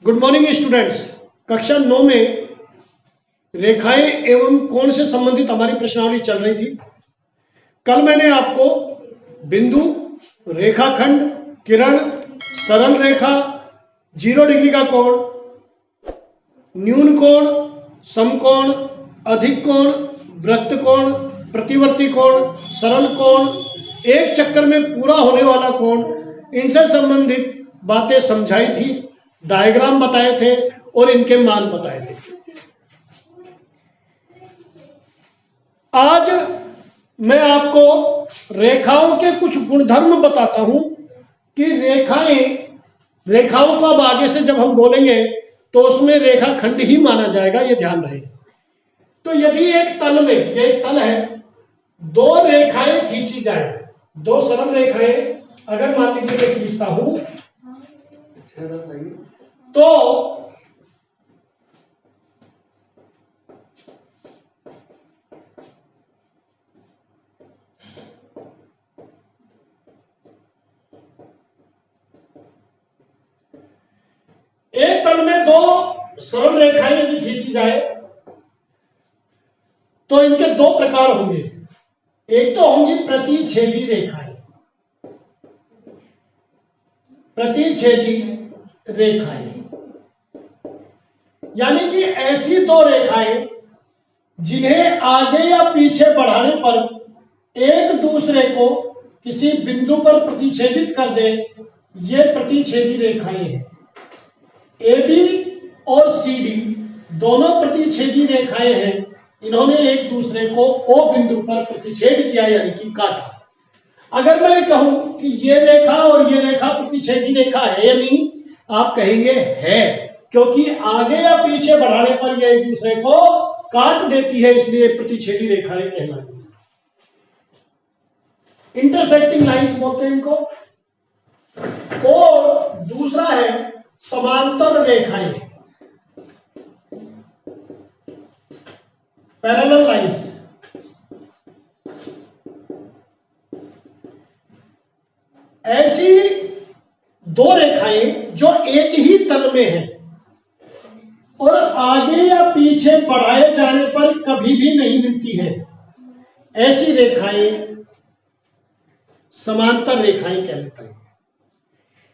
Good morning students. कक्षा 9 में रेखाएं एवं कोण से संबंधित हमारी प्रश्नावली चल रही थी। कल मैंने आपको बिंदु, रेखाखंड, किरण, सरल रेखा, 0 डिग्री का कोण, न्यून कोण, समकोण, अधिक कोण, वृत्त कोण, प्रतिवर्ती कोण, सरल कोण, एक चक्कर में पूरा होने वाला कोण, इनसे संबंधित बातें समझाई थी, डायग्राम बताए थे और इनके मान बताए थे। आज मैं आपको रेखाओं के कुछ गुणधर्म बताता हूं कि रेखाओं को अब आगे से जब हम बोलेंगे तो उसमें रेखाखंड ही माना जाएगा, ये ध्यान रहे। तो यदि एक तल में, ये एक तल है, दो रेखाएं खींची जाए, दो सरल रेखाएं अगर मान लीजिए मैं खींचता हूं तो एक तल में दो सरल रेखाएं यदि खींची जाए तो इनके दो प्रकार होंगे। एक तो होंगी प्रतिच्छेदी रेखाएं, प्रतिच्छेदी रेखाएं यानी कि ऐसी दो रेखाएं जिन्हें आगे या पीछे बढ़ाने पर एक दूसरे को किसी बिंदु पर प्रतिच्छेदित कर दे, ये प्रतिच्छेदी रेखाएं हैं। AB और CD दोनों प्रतिच्छेदी रेखाएं हैं। इन्होंने एक दूसरे को O बिंदु पर प्रतिच्छेद किया यानी कि काटा। अगर मैं कहूं कि ये रेखा और ये रेखा प्रतिच्छेदी रेखा है या नहीं, आप कहेंगे है, क्योंकि आगे या पीछे बढ़ाने पर ये एक दूसरे को काट देती है, इसलिए प्रतिच्छेदी रेखाएं कहलाती हैं। इंटरसेक्टिंग लाइंस बोलते हैं इनको। और दूसरा है समांतर रेखाएं, पैरेलल लाइंस। ऐसी दो रेखाएं जो एक ही तल में हैं और आगे या पीछे बढ़ाए जाने पर कभी भी नहीं मिलती हैं, ऐसी रेखाएं समांतर रेखाएं कहलाती हैं।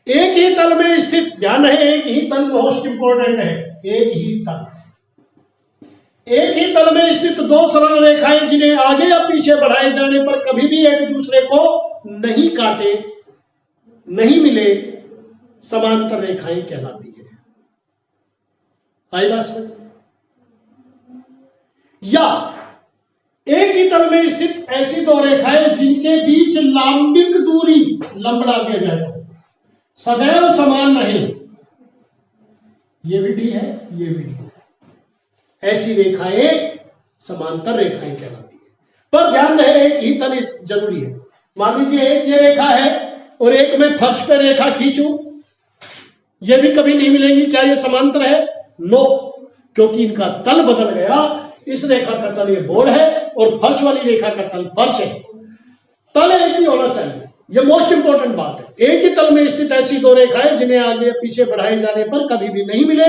एक ही तल में स्थित, ध्यान है, एक ही तल मोस्ट इंपॉर्टेंट है, एक ही तल, एक ही तल में स्थित दो सरल रेखाएं जिन्हें आगे या पीछे बढ़ाए जाने पर कभी भी एक दूसरे को नहीं काटे, नहीं मिले, समांतर रेखाएं कहलाती है। आई बात समझ? या एक ही तल में स्थित ऐसी दो रेखाएं जिनके बीच लांबिक दूरी, लंबड़ा दिया जाए तो सदैव समान रहे, ये भी डी है, ये भी डी है, ऐसी रेखाएं समांतर रेखाएं कहलाती है। पर ध्यान रहे, एक ही तल जरूरी है। मान लीजिए एक ये रेखा है और एक मैं फर्श पे रेखा खींचूं, ये भी कभी नहीं मिलेंगी। क्या ये समांतर है? नो, क्योंकि इनका तल बदल गया। इस रेखा का तल ये बोर्ड है और फर्श वाली रेखा का तल फर्श है। तल एक ही होना चाहिए, ये मोस्ट इंपॉर्टेंट बात है। एक ही तल में स्थित ऐसी दो रेखाएं जिन्हें आगे पीछे बढ़ाए जाने पर कभी भी नहीं मिले,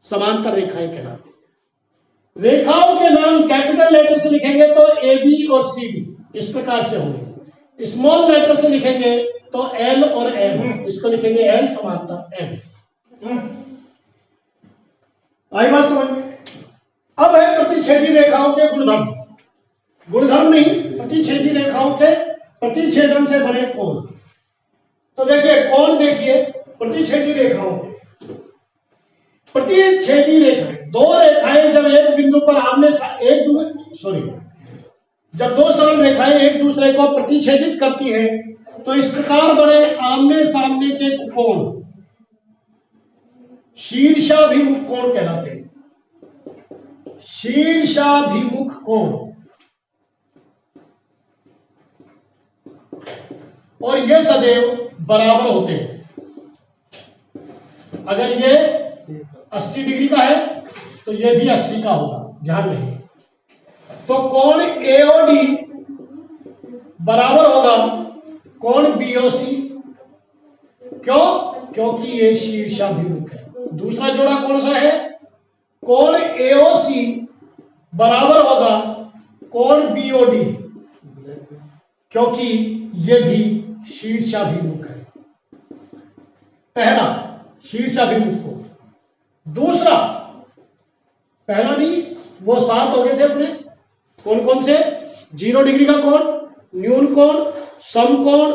समांतर रेखाएं कहलाती हैं। रेखाओं के नाम कैपिटल लेटर से लिखेंगे तो AB और CD इस प्रकार से होंगे। स्मॉल लेटर से लिखेंगे तो L और M, इसको लिखेंगे L समांतर M। आई बात समझ में? अब है प्रतिच्छेदी रेखाओं के गुणधर्म। गुणधर्म नहीं, प्रतिच्छेदी रेखाओं के प्रतिच्छेदन से बने कोण। तो देखिए कोण, देखिए प्रतिच्छेदी रेखाओं के, प्रतिच्छेदी रेखाएं, दो रेखाएं जब एक बिंदु पर जब दो सरल रेखाएं एक दूसरे को प्रतिच्छेदित करती हैं तो इस प्रकार बने आमने सामने के कोण शीर्षाभिमुख कोण कहलाते हैं। शीर्षाभिमुख कोण, और ये सदैव बराबर होते हैं। अगर ये 80 डिग्री का है तो ये भी 80 का होगा, ध्यान रखिए। तो कोण AOD बराबर होगा कोण BOC। क्यों? क्योंकि ये शीर्षाभिमुख है। दूसरा जोड़ा कौन सा है? कोण एओसी बराबर होगा कोण बीओडी, क्योंकि ये भी शीर्षाभिमुख है। पहला शीर्षाभिमुख को, दूसरा पहला नहीं, वो 7 हो गए थे अपने। कौन कौन से? 0 डिग्री का कोण, न्यून कोण, समकोण,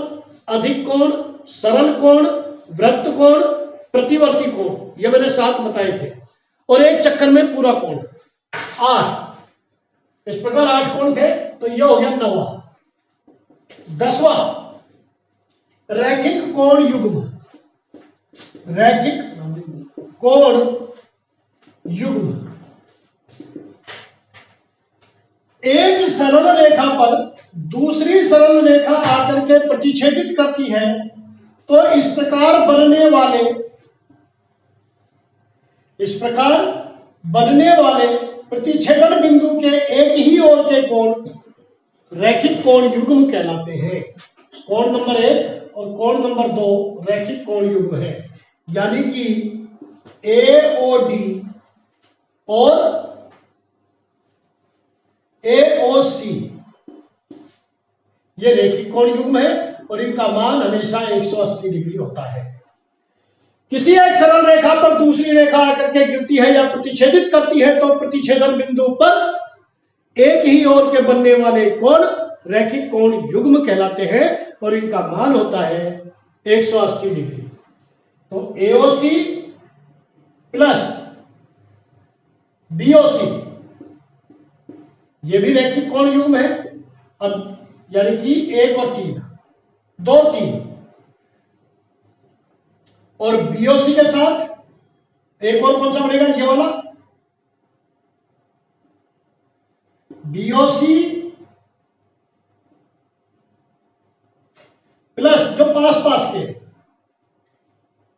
अधिक कोण, सरल कोण, वृत्त कोण, प्रतिवर्ती कोण, ये मैंने 7 बताए थे। और एक चक्कर में पूरा कोण 8। इस प्रकार 8 कोण थे, तो ये हो गया 9वां। 10वां रैखिक कोण युग्म। रैखिक कोण युग्म, एक सरल रेखा पर दूसरी सरल रेखा आकर के प्रतिच्छेदित करती है, तो इस प्रकार बनने वाले प्रतिच्छेदन बिंदु के एक ही ओर के कोण रैखिक कोण युग्म कहलाते हैं। कोण नंबर 1 और कोण नंबर 2 रैखिक कोण युग्म है, यानी कि एओडी और एओसी ये रैखिक कोण युग्म है और इनका मान हमेशा 180 डिग्री होता है। किसी एक सरल रेखा पर दूसरी रेखा आकर के गिरती है या प्रतिच्छेदित करती है, तो प्रतिच्छेदन बिंदु पर एक ही ओर के बनने वाले कोण रैखिक कोण युग्म कहलाते हैं और इनका मान होता है 180 डिग्री। तो एओसी प्लस बीओसी ये भी रैखिक कोण युग्म है। अब यानी कि 1 और 3, 2 3, और बीओसी के साथ एक और कौन सा बनेगा? ये वाला बीओसी प्लस जो पास के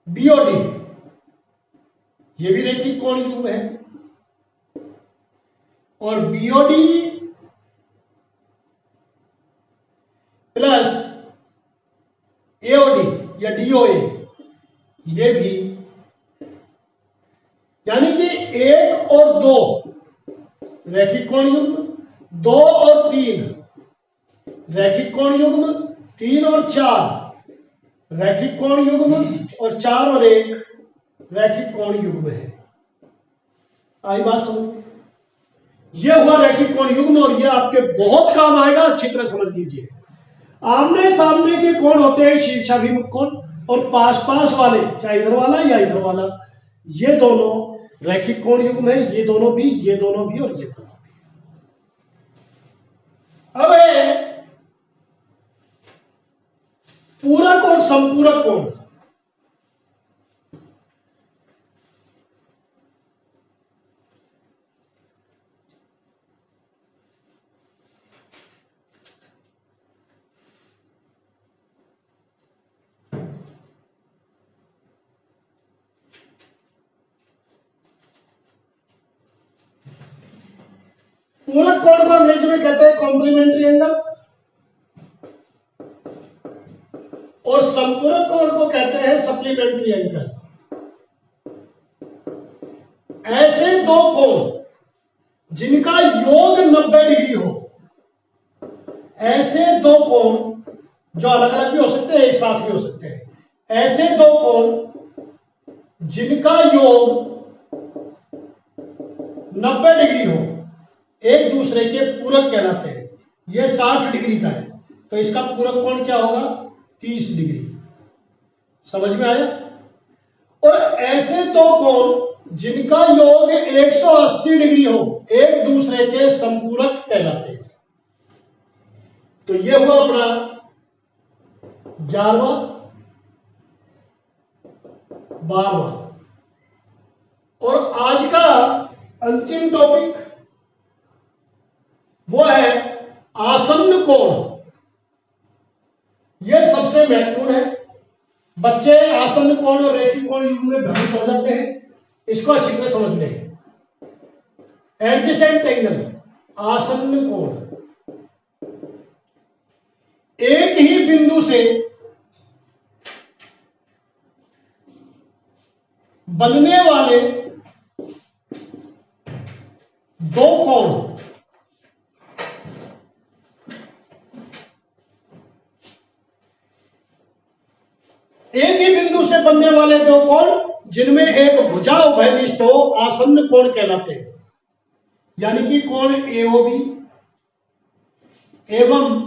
बीओडी, ये भी रैखिक कोण युग्म है। और बीओडी प्लस एओडी या डीओए ये भी, यानी कि 1 और 2 रैखिक कोण युग्म, 2 और 3 रैखिक कोण युग्म, 3 और 4 रैखिक कोण युग्म और 4 और 1 रैखिक कोण युग्म है। आई बात समझ? ये हुआ रैखिक कोण युग्म और ये आपके बहुत काम आएगा, अच्छी तरह समझ लीजिए। आमने सामने के कोण होते हैं शीर्षाभिमुख कोण, और पास वाले चाहे इधर वाला या इधर वाला, ये दोनों रैखिक कोण युग्म है। ये दोनों भी, ये दोनों भी और ये दोनों भी। अब पूरक और संपूरक कोण, पूरक कोण को अंग्रेजी में कहते हैं कॉम्प्लीमेंट्री एंगल, और संपूरक कोण को कहते हैं सप्लीमेंट्री एंगल। ऐसे दो कोण जिनका योग 90 डिग्री हो, ऐसे दो कोण जो अलग अलग भी हो सकते हैं, एक साथ भी हो सकते हैं, ऐसे दो कोण जिनका योग 90 डिग्री हो एक दूसरे के पूरक कहलाते हैं। ये 60 डिग्री का है, तो इसका पूरक कोण क्या होगा? 30 डिग्री। समझ में आया? और ऐसे दो कोण जिनका योग 180 डिग्री हो एक दूसरे के संपूरक कहलाते हैं। तो ये हुआ अपना 11वां 12वां और आज का अंतिम टॉपिक वो है आसन्न कोण। यह सबसे महत्वपूर्ण है। बच्चे आसन्न कोण और रैखिक कोण युग्म में भ्रमित हो जाते हैं, इसको अच्छी तरह समझ लें। एडजेसेंट एंगल, आसन्न कोण, एक ही बिंदु से बनने वाले दो कोण एक ही बिंदु से बनने वाले दो कोण जिनमें एक भुजा उभयनिष्ठ हो आसन्न कोण कहलाते हैं। यानी कि कोण एओबी एवं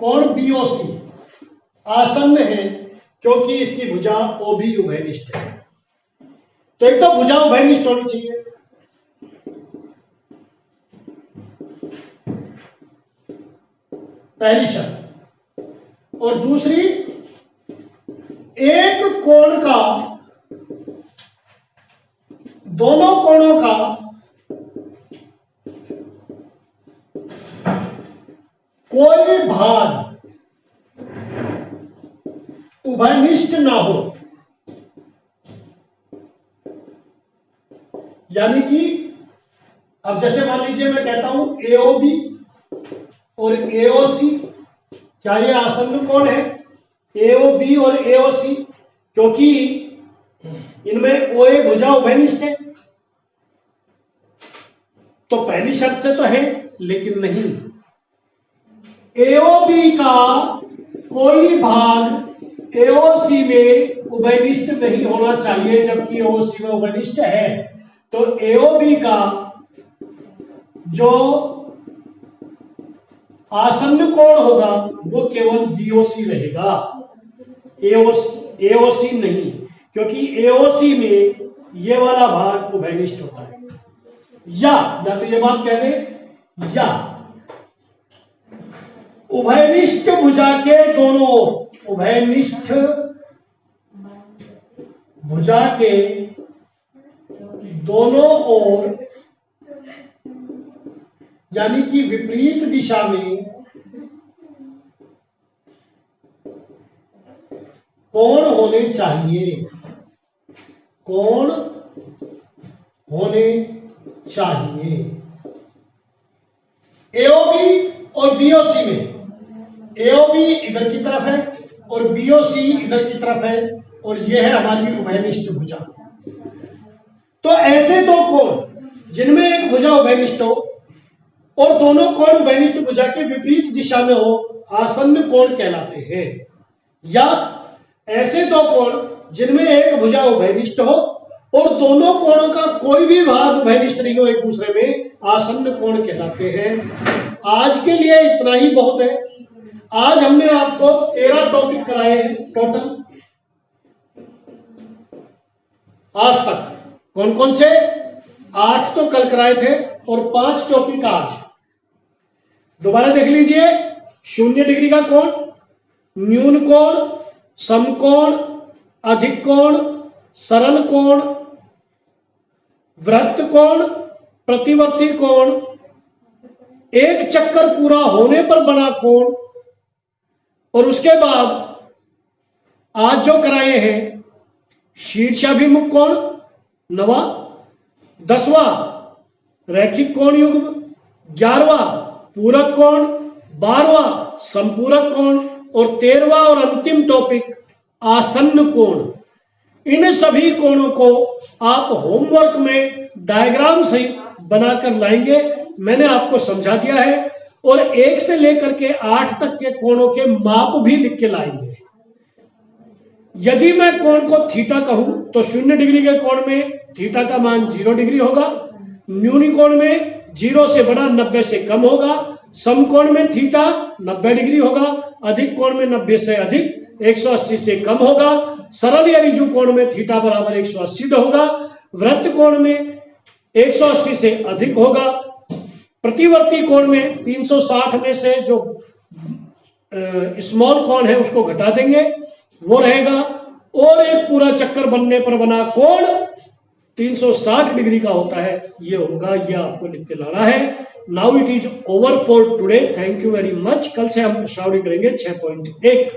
कोण बीओसी आसन्न है क्योंकि इसकी भुजा ओबी उभयनिष्ठ है। तो एक तो भुजा उभयनिष्ठ होनी चाहिए, पहली शर्त, और दूसरी एक कोण का दोनों कोणों का कोई भाग उभयनिष्ठ ना हो। यानी कि अब जैसे मान लीजिए मैं कहता हूं एओबी और एओसी, क्या ये आसन्न कोण है? एओबी और एओसी, क्योंकि इनमें ओए भुजा उभयनिष्ठ है। तो पहली शर्त से तो है, लेकिन नहीं, एओबी का कोई भाग एओसी में उभयनिष्ठ नहीं होना चाहिए, जबकि एओसी में उभयनिष्ठ है। तो एओबी का जो आसन्न कोण होगा वो केवल बीओसी रहेगा, एओसी नहीं, क्योंकि एओसी में ये वाला भाग उभयनिष्ठ होता है। या तो ये बात कह दें, या उभयनिष्ठ भुजा के दोनों ओर, उभयनिष्ठ भुजा के दोनों ओर यानी कि विपरीत दिशा में कोण होने चाहिए, कोण होने चाहिए। एओबी और बीओसी में, एओबी इधर की तरफ है और बीओसी इधर की तरफ है, और यह है हमारी उभयनिष्ठ भुजा। तो ऐसे दो कोण जिनमें एक भुजा उभयनिष्ठ हो और दोनों कोण उभयनिष्ठ भुजा के विपरीत दिशा में हो आसन्न कोण कहलाते हैं। या ऐसे दो कोण जिनमें एक भुजा उभयनिष्ठ हो और दोनों कोणों का कोई भी भाग उभयनिष्ठ नहीं हो एक दूसरे में, आसन्न कोण कहलाते हैं। आज के लिए इतना ही बहुत है। आज हमने आपको 13 टॉपिक कराए हैं टोटल आज तक। कौन कौन से? 8 तो कल कराए थे और 5 टॉपिक आज। दोबारा देख लीजिए। 0 डिग्री का कोण, न्यून कोण, समकोण, अधिक कोण, सरल कोण, वृत्त कोण, प्रतिवर्ती कोण, एक चक्कर पूरा होने पर बना कोण, और उसके बाद आज जो कराए हैं शीर्षाभिमुख कोण 9वां, 10वां रैखिक कोण युग्म, 11वां पूरक कोण, 12वां संपूरक कोण, और 13वां और अंतिम टॉपिक आसन्न कोण। इन सभी कोणों को आप होमवर्क में डायग्राम सहित बनाकर लाएंगे। मैंने आपको समझा दिया है, और 1 से लेकर के 8 तक के कोणों के माप भी लिख के लाएंगे। यदि मैं कोण को थीटा कहूं तो 0 डिग्री के कोण में थीटा का मान 0 डिग्री होगा, न्यूनी कोण में 0 से बड़ा 90 से कम होगा, समकोण में थीटा 90 डिग्री होगा, अधिक कोण में 90 से अधिक 180 से कम होगा, सरल या रिजु कोण में थीटा बराबर 180 होगा, वृत्त कोण में 180 से अधिक होगा, प्रतिवर्ती कोण में 360 में से जो स्मॉल कोण है उसको घटा देंगे, वो रहेगा, और एक पूरा चक्कर बनने पर बना कोण 360 डिग्री का होता है, ये होगा। ये आपको लिख के लाना है। Now it is over for today. Thank you very much. कल से हम श्रावणी करेंगे 6.1।